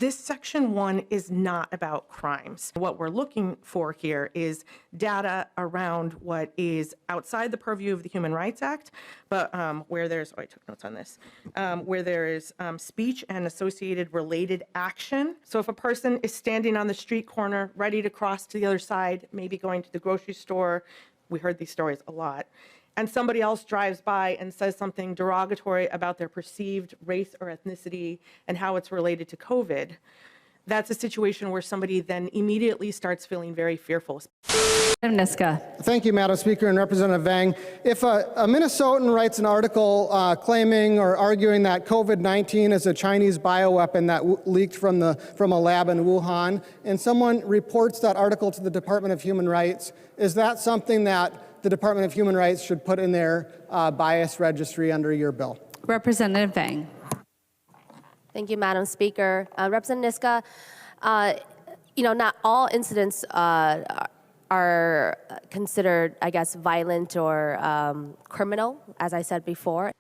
This Section 1 is not about crimes. What we're looking for here is data around what is outside the purview of the Human Rights Act, but where there's, I took notes on this, where there is speech and associated related action. So if a person is standing on the street corner, ready to cross to the other side, maybe going to the grocery store, we heard these stories a lot, and somebody else drives by and says something derogatory about their perceived race or ethnicity and how it's related to COVID, that's a situation where somebody then immediately starts feeling very fearful. Niska. Thank you, Madam Speaker and Representative Vang. If a Minnesotan writes an article claiming or arguing that COVID-19 is a Chinese bioweapon that leaked from a lab in Wuhan, and someone reports that article to the Department of Human Rights, is that something that the Department of Human Rights should put in their bias registry under your bill? Representative Vang. Thank you, Madam Speaker. Representative Niska, not all incidents are considered, I guess, violent or criminal, as I said before.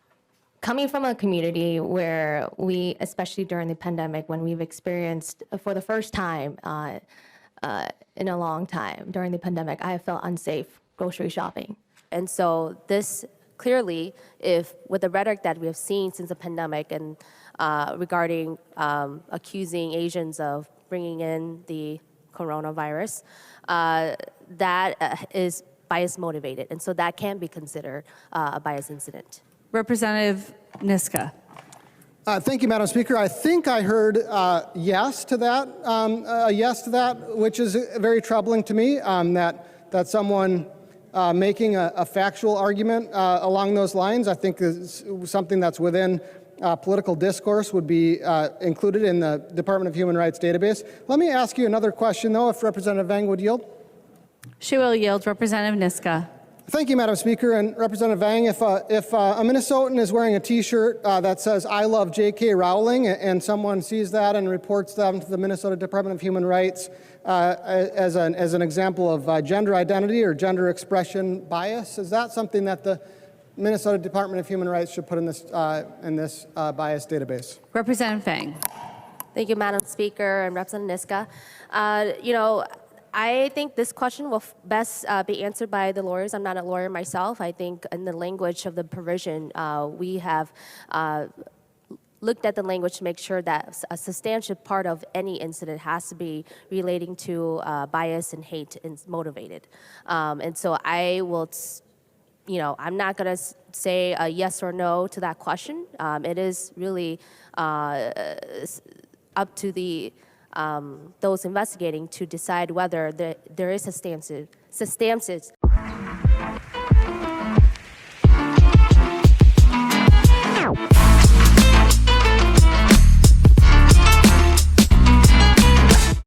Coming from a community where we, especially during the pandemic, when we've experienced for the first time in a long time during the pandemic, I have felt unsafe grocery shopping. And so this clearly, if with the rhetoric that we have seen since the pandemic and regarding accusing Asians of bringing in the coronavirus, that is bias motivated. And so that can be considered a bias incident. Representative Niska. Thank you, Madam Speaker. I think I heard yes to that, which is very troubling to me, that someone making a factual argument along those lines, I think is something that's within political discourse would be included in the Department of Human Rights database. Let me ask you another question, though, if Representative Vang would yield. She will yield. Representative Niska. Thank you, Madam Speaker. And Representative Vang, if a Minnesotan is wearing a T-shirt that says "I love J.K. Rowling" and someone sees that and reports them to the Minnesota Department of Human Rights as an example of gender identity or gender expression bias, is that something that the Minnesota Department of Human Rights should put in this bias database? Representative Vang. Thank you, Madam Speaker and Representative Niska. I think this question will best be answered by the lawyers. I'm not a lawyer myself. I think in the language of the provision, we have looked at the language to make sure that a substantial part of any incident has to be relating to bias and hate and motivated. And so I will, I'm not going to say a yes or no to that question. It is really up to the those investigating to decide whether there is substantive